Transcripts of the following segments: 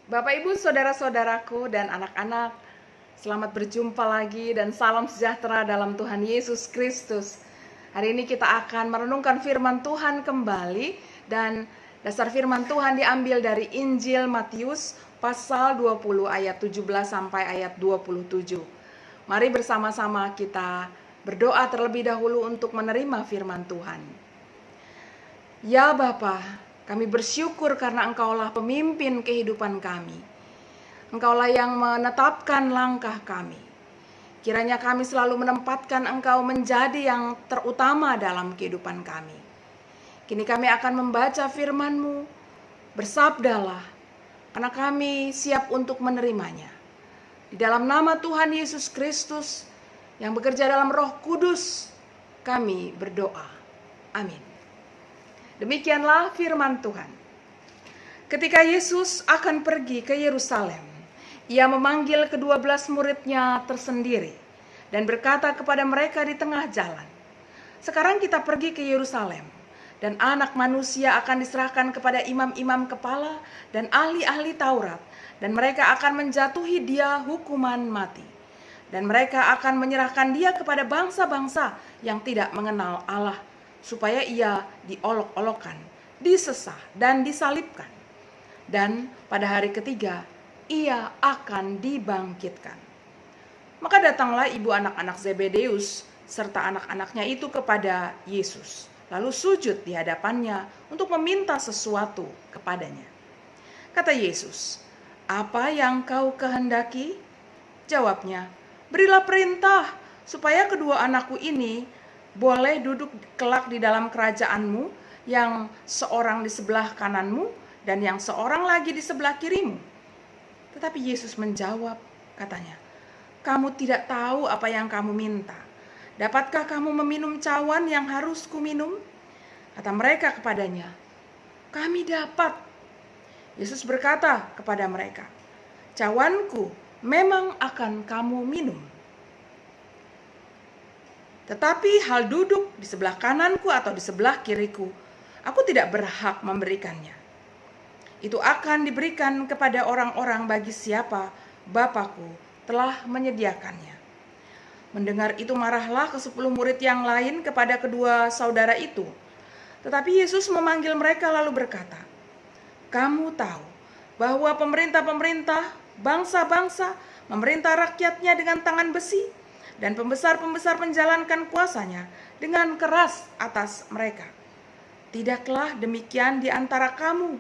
Bapak, Ibu, saudara-saudaraku, dan anak-anak, selamat berjumpa lagi dan salam sejahtera dalam Tuhan Yesus Kristus. Hari ini kita akan merenungkan firman Tuhan kembali, dan dasar firman Tuhan diambil dari Injil Matius pasal 20 ayat 17 sampai ayat 27. Mari bersama-sama kita berdoa terlebih dahulu untuk menerima firman Tuhan. Ya Bapa, kami bersyukur karena Engkaulah pemimpin kehidupan kami. Engkaulah yang menetapkan langkah kami. Kiranya kami selalu menempatkan Engkau menjadi yang terutama dalam kehidupan kami. Kini kami akan membaca firman-Mu. Bersabdalah, karena kami siap untuk menerimanya. Di dalam nama Tuhan Yesus Kristus yang bekerja dalam Roh Kudus, kami berdoa. Amin. Demikianlah firman Tuhan. Ketika Yesus akan pergi ke Yerusalem, Ia memanggil ke-12 muridnya tersendiri dan berkata kepada mereka di tengah jalan, "Sekarang kita pergi ke Yerusalem, dan Anak Manusia akan diserahkan kepada imam-imam kepala dan ahli-ahli Taurat, dan mereka akan menjatuhi Dia hukuman mati. Dan mereka akan menyerahkan Dia kepada bangsa-bangsa yang tidak mengenal Allah, supaya Ia diolok-olokkan, disesah, dan disalibkan. Dan pada hari ketiga, Ia akan dibangkitkan." Maka datanglah ibu anak-anak Zebedeus serta anak-anaknya itu kepada Yesus, lalu sujud di hadapannya untuk meminta sesuatu kepadanya. Kata Yesus, "Apa yang kau kehendaki?" Jawabnya, "Berilah perintah supaya kedua anakku ini boleh duduk kelak di dalam kerajaan-Mu, yang seorang di sebelah kanan-Mu dan yang seorang lagi di sebelah kiri-Mu." Tetapi Yesus menjawab, katanya, "Kamu tidak tahu apa yang kamu minta. Dapatkah kamu meminum cawan yang harus kuminum?" Kata mereka kepadanya, "Kami dapat." Yesus berkata kepada mereka, "Cawanku memang akan kamu minum. Tetapi hal duduk di sebelah kananku atau di sebelah kiriku, aku tidak berhak memberikannya. Itu akan diberikan kepada orang-orang bagi siapa Bapa-Ku telah menyediakannya." Mendengar itu marahlah ke-10 murid yang lain kepada kedua saudara itu. Tetapi Yesus memanggil mereka lalu berkata, "Kamu tahu bahwa pemerintah-pemerintah bangsa-bangsa memerintah rakyatnya dengan tangan besi, dan pembesar-pembesar menjalankan kuasanya dengan keras atas mereka. Tidaklah demikian di antara kamu.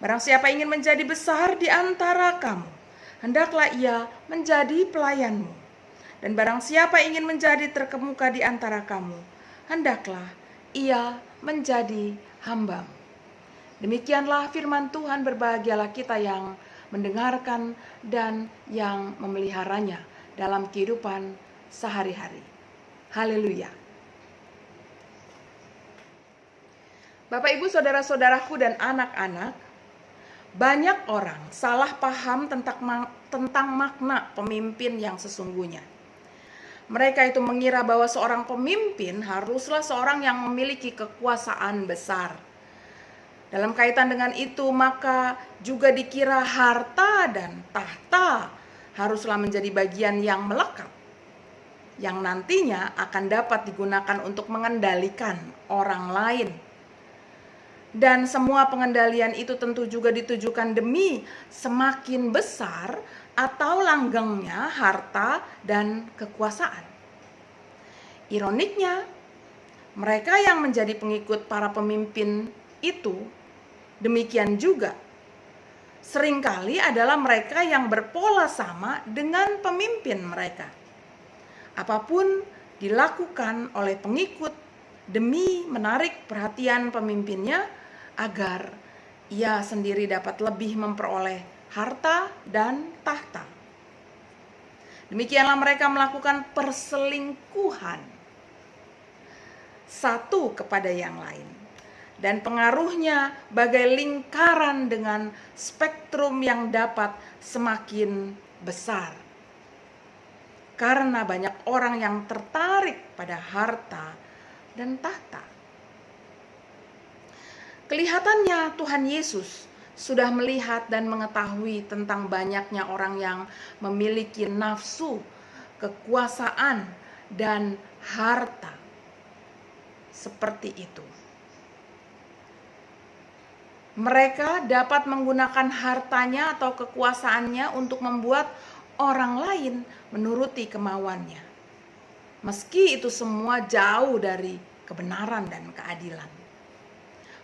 Barang siapa ingin menjadi besar di antara kamu, hendaklah ia menjadi pelayanmu. Dan barang siapa ingin menjadi terkemuka di antara kamu, hendaklah ia menjadi hambamu." Demikianlah firman Tuhan. Berbahagialah kita yang mendengarkan dan yang memeliharanya dalam kehidupan sehari-hari. Haleluya. Bapak, Ibu, saudara-saudaraku, dan anak-anak, banyak orang salah paham tentang makna pemimpin yang sesungguhnya. Mereka itu mengira bahwa seorang pemimpin haruslah seorang yang memiliki kekuasaan besar. Dalam kaitan dengan itu, maka juga dikira harta dan tahta haruslah menjadi bagian yang melekat, yang nantinya akan dapat digunakan untuk mengendalikan orang lain. Dan semua pengendalian itu tentu juga ditujukan demi semakin besar atau langgengnya harta dan kekuasaan. Ironiknya, mereka yang menjadi pengikut para pemimpin itu demikian juga seringkali adalah mereka yang berpola sama dengan pemimpin mereka. Apapun dilakukan oleh pengikut demi menarik perhatian pemimpinnya agar ia sendiri dapat lebih memperoleh harta dan tahta. Demikianlah mereka melakukan perselingkuhan satu kepada yang lain, dan pengaruhnya bagai lingkaran dengan spektrum yang dapat semakin besar. Karena banyak orang yang tertarik pada harta dan tahta. Kelihatannya Tuhan Yesus sudah melihat dan mengetahui tentang banyaknya orang yang memiliki nafsu, kekuasaan, dan harta seperti itu. Mereka dapat menggunakan hartanya atau kekuasaannya untuk membuat orang lain menuruti kemauannya, meski itu semua jauh dari kebenaran dan keadilan.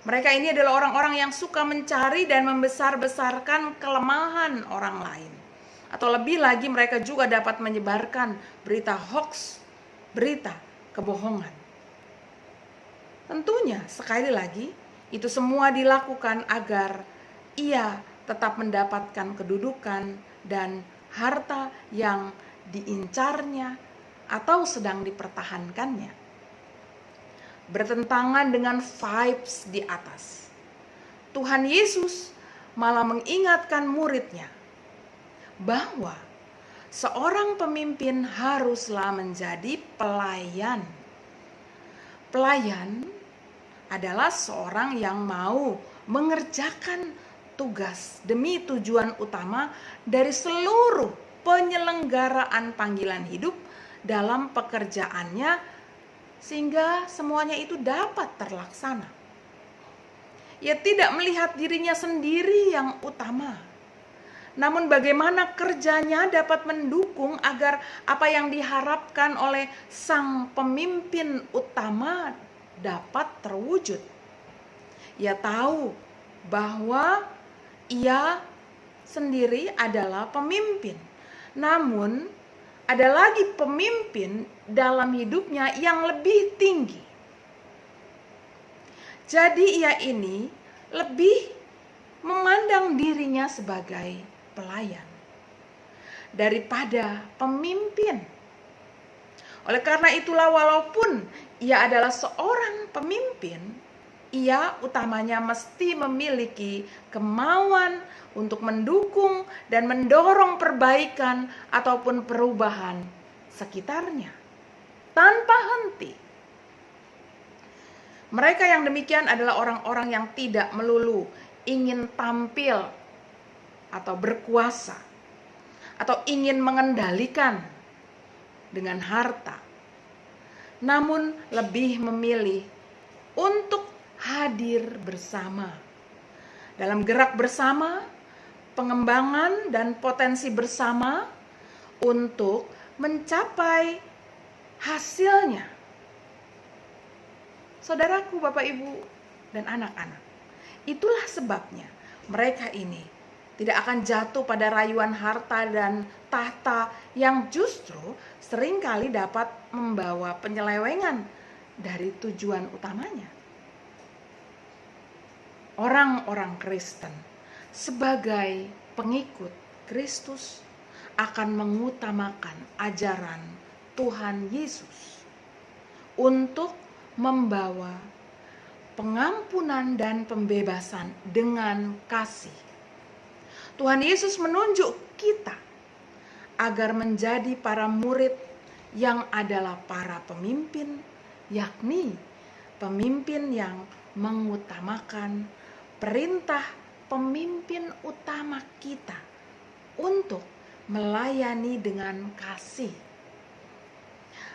Mereka ini adalah orang-orang yang suka mencari dan membesar-besarkan kelemahan orang lain. Atau lebih lagi, mereka juga dapat menyebarkan berita hoax, berita kebohongan. Tentunya, sekali lagi, itu semua dilakukan agar ia tetap mendapatkan kedudukan dan harta yang diincarnya atau sedang dipertahankannya. Bertentangan dengan vibes di atas. Tuhan Yesus malah mengingatkan muridnya bahwa seorang pemimpin haruslah menjadi pelayan. Pelayan adalah seorang yang mau mengerjakan tugas demi tujuan utama dari seluruh penyelenggaraan panggilan hidup dalam pekerjaannya, sehingga semuanya itu dapat terlaksana. Ia tidak melihat dirinya sendiri yang utama, namun bagaimana kerjanya dapat mendukung agar apa yang diharapkan oleh sang pemimpin utama dapat terwujud. Ia tahu bahwa ia sendiri adalah pemimpin, namun ada lagi pemimpin dalam hidupnya yang lebih tinggi. Jadi ia ini lebih memandang dirinya sebagai pelayan daripada pemimpin. Oleh karena itulah, walaupun ia adalah seorang pemimpin, ia utamanya mesti memiliki kemauan untuk mendukung dan mendorong perbaikan ataupun perubahan sekitarnya tanpa henti. Mereka yang demikian adalah orang-orang yang tidak melulu ingin tampil atau berkuasa atau ingin mengendalikan dengan harta, namun lebih memilih untuk hadir bersama dalam gerak bersama, pengembangan dan potensi bersama untuk mencapai hasilnya. Saudaraku, Bapak, Ibu, dan anak-anak, itulah sebabnya mereka ini tidak akan jatuh pada rayuan harta dan tahta yang justru seringkali dapat membawa penyelewengan dari tujuan utamanya. Orang-orang Kristen sebagai pengikut Kristus akan mengutamakan ajaran Tuhan Yesus untuk membawa pengampunan dan pembebasan dengan kasih. Tuhan Yesus menunjuk kita agar menjadi para murid yang adalah para pemimpin, yakni pemimpin yang mengutamakan perintah pemimpin utama kita untuk melayani dengan kasih,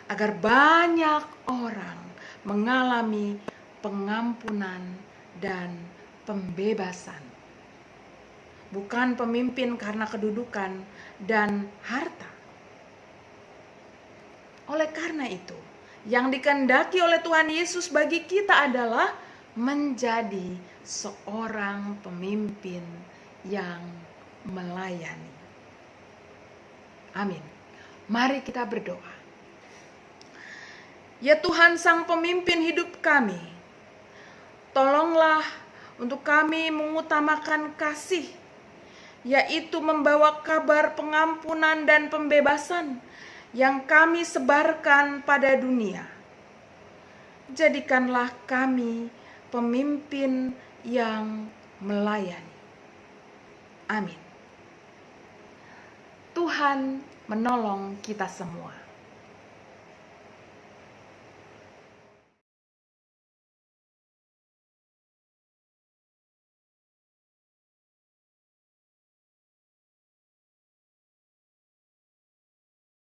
agar banyak orang mengalami pengampunan dan pembebasan. Bukan pemimpin karena kedudukan dan harta. Oleh karena itu, yang dikehendaki oleh Tuhan Yesus bagi kita adalah menjadi seorang pemimpin yang melayani. Amin. Mari kita berdoa. Ya Tuhan, sang pemimpin hidup kami, tolonglah untuk kami mengutamakan kasih, yaitu membawa kabar pengampunan dan pembebasan yang kami sebarkan pada dunia. Jadikanlah kami pemimpin yang melayani. Amin. Tuhan menolong kita semua.